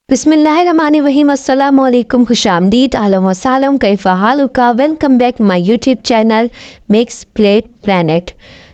बिस्मिल्लाहिर्रहमानिर्रहीम अस्सलाम वालेकुम खुशामदीद अहलन व सहलन कैफ़ा हालुका। Welcome back my YouTube channel mix plate planet.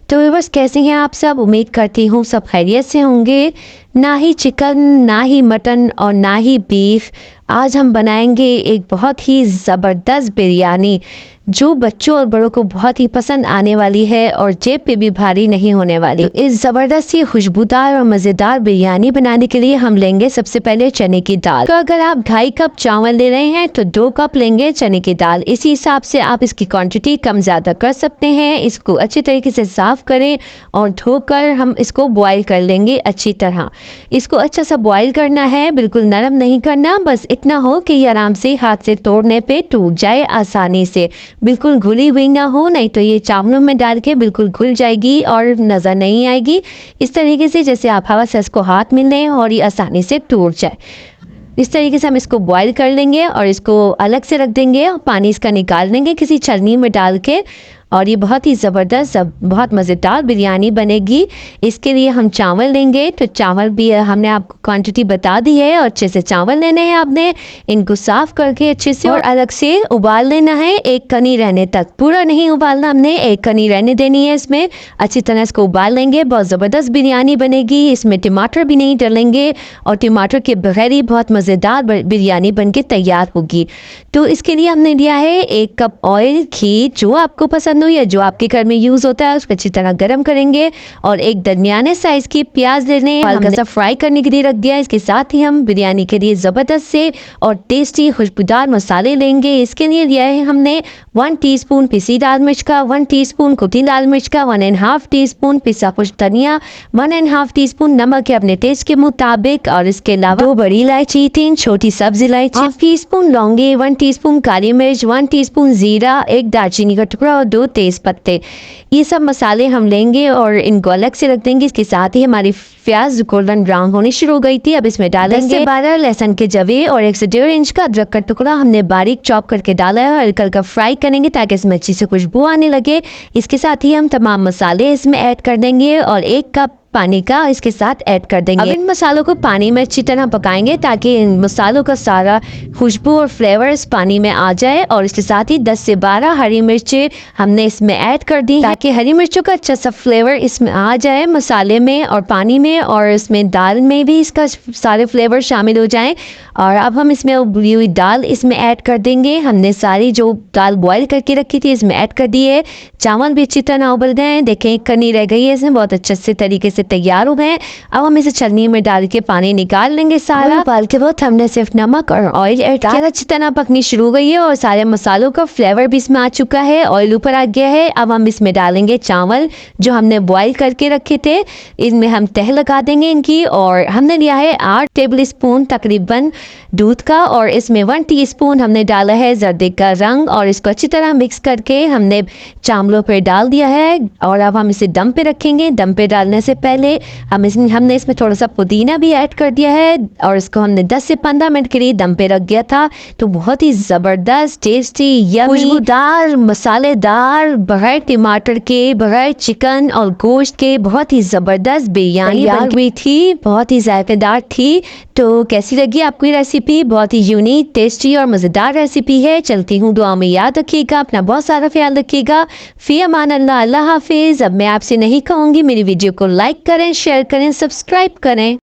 तो व्यूअर्स, कैसे हैं आप सब? उम्मीद करती हूँ सब खैरियत से होंगे। ना ही चिकन, ना ही मटन और ना ही बीफ, आज हम बनाएंगे एक बहुत ही ज़बरदस्त बिरयानी जो बच्चों और बड़ों को बहुत ही पसंद आने वाली है और जेब पे भी भारी नहीं होने वाली। इस ज़बरदस्त ही खुशबूदार और मज़ेदार बिरयानी बनाने के लिए हम लेंगे सबसे पहले चने की दाल। तो अगर आप 2.5 कप चावल ले रहे हैं तो 2 कप लेंगे चने की दाल। इसी हिसाब से आप इसकी क्वांटिटी कम ज़्यादा कर सकते हैं। इसको अच्छी तरीके से साफ़ करें और धोकर हम इसको बॉयल कर लेंगे अच्छी तरह। इसको अच्छा सा बॉयल करना है, बिल्कुल नरम नहीं करना, बस इतना हो कि ये आराम से हाथ से तोड़ने पे टूट जाए आसानी से, बिल्कुल घुली हुई ना हो, नहीं तो ये चावलों में डाल के बिल्कुल घुल जाएगी और नज़र नहीं आएगी। इस तरीके से जैसे आप हवा से इसको हाथ में लें और ये आसानी से टूट जाए। इस तरीके से हम इसको बॉईल कर लेंगे और इसको अलग से रख देंगे और पानी इसका निकाल देंगे किसी छलनी में डाल के। और ये बहुत ही ज़बरदस्त बहुत मज़ेदार बिरयानी बनेगी। इसके लिए हम चावल लेंगे, तो चावल भी हमने आपको क्वांटिटी बता दी है और अच्छे से चावल लेने हैं आपने। इनको साफ़ करके अच्छे से और अलग से उबाल लेना है एक कनी रहने तक। पूरा नहीं उबालना, हमने एक कनी रहने देनी है इसमें। अच्छी तरह इसको उबाल लेंगे, बहुत ज़बरदस्त बिरयानी बनेगी। इसमें टमाटर भी नहीं डालेंगे और टमाटर के बगैर ही बहुत मज़ेदार बिरयानी बन के तैयार होगी। तो इसके लिए हमने लिया है 1 कप ऑयल, घी जो आपको पसंद या जो आपके घर में यूज होता है उसको अच्छी तरह गर्म करेंगे और एक दरमियाने साइज की प्याज लेने हल्का सा फ्राई करने के लिए रख दिया। इसके साथ ही हम बिरयानी के लिए जबरदस्त से और टेस्टी खुशबूदार मसाले लेंगे। इसके लिए लिया है हमने 1 टीस्पून पिसी लाल मिर्च का, 1 टीस्पून कुटी लाल मिर्च का, 1.5 टीस्पून पिसा कुछ धनिया, 1.5 टीस्पून नमक है अपने टेस्ट के मुताबिक, और इसके अलावा 2 बड़ी इलायची, 3 छोटी सब्ज इलायची, 1 टीस्पून लौंगे, 1 टीस्पून काली मिर्च, 1 टीस्पून जीरा, 1 दालचीनी का टुकड़ा और 2 तेज पत्ते। ये सब मसाले हम लेंगे और इनको अलग से रख देंगे। इसके साथ ही हमारी प्याज गोल्डन ब्राउन होनी शुरू हो गई थी, अब इसमें डालेंगे 10 से 12 लहसुन के जवे और 1 से 1.5 इंच का अदरक का टुकड़ा हमने बारीक चॉप करके डाला है और हल्का हल्का फ्राई करेंगे ताकि इसमें अच्छी से खुशबू आने लगे। इसके साथ ही हम तमाम मसाले इसमें ऐड कर देंगे और 1 कप पानी का इसके साथ ऐड कर देंगे। अब इन मसालों को पानी में अच्छी तरह पकाएंगे ताकि इन मसालों का सारा खुशबू और फ्लेवर इस पानी में आ जाए। और इसके साथ ही 10 से 12 हरी मिर्चें हमने इसमें ऐड कर दी ताकि हरी मिर्चों का अच्छा सा फ्लेवर इसमें आ जाए मसाले में और पानी में, और इसमें दाल में भी इसका सारे फ्लेवर शामिल हो जाएं। और अब हम इसमें उबली हुई दाल इसमें ऐड कर देंगे। हमने सारी जो दाल बॉयल करके रखी थी इसमें ऐड कर दी है। चावल भी अच्छी तरह उबल गए हैं, देखें एक कनी रह गई है, इसमें बहुत अच्छे से तरीके से तैयार हो गए। अब हम इसे छलनी में डाल के पानी निकाल लेंगे सारा। उबाल के बाद हमने सिर्फ नमक और ऑयल ऐड किया, अच्छी तरह पकनी शुरू हो गई है और सारे मसालों का फ्लेवर भी इसमें आ चुका है, ऑयल ऊपर आ गया है। अब हम इसमें डालेंगे चावल जो हमने बॉयल करके रखे थे, इनमें हम तह लगा देंगे इनकी। और हमने लिया है 8 टेबल स्पून तकरीबन दूध का और इसमें 1 टीस्पून हमने डाला है जर्दे का रंग और इसको अच्छी तरह मिक्स करके हमने चावलों पर डाल दिया है। और अब हम इसे दम पे रखेंगे। दम पे डालने से पहले हमने इसमें थोड़ा सा पुदीना भी ऐड कर दिया है और इसको हमने 10 से 15 मिनट के लिए दम पे रख दिया था। तो बहुत ही ज़बरदस्त टेस्टी यम्मी खुशबूदार मसालेदार बगैर टमाटर के बगैर चिकन और गोश्त के बहुत ही ज़बरदस्त बिरयानी बन हुई थी, बहुत ही जायकेदार थी। तो कैसी लगी आपको ये रेसिपी? बहुत ही यूनिक, टेस्टी और मज़ेदार रेसिपी है। चलती हूँ, दुआ में याद रखिएगा, अपना बहुत सारा ख्याल रखिएगा। फी अमान अल्लाह, अल्लाह हाफिज़। अब मैं आपसे नहीं कहूँगी, मेरी वीडियो को लाइक करें, शेयर करें, सब्सक्राइब करें।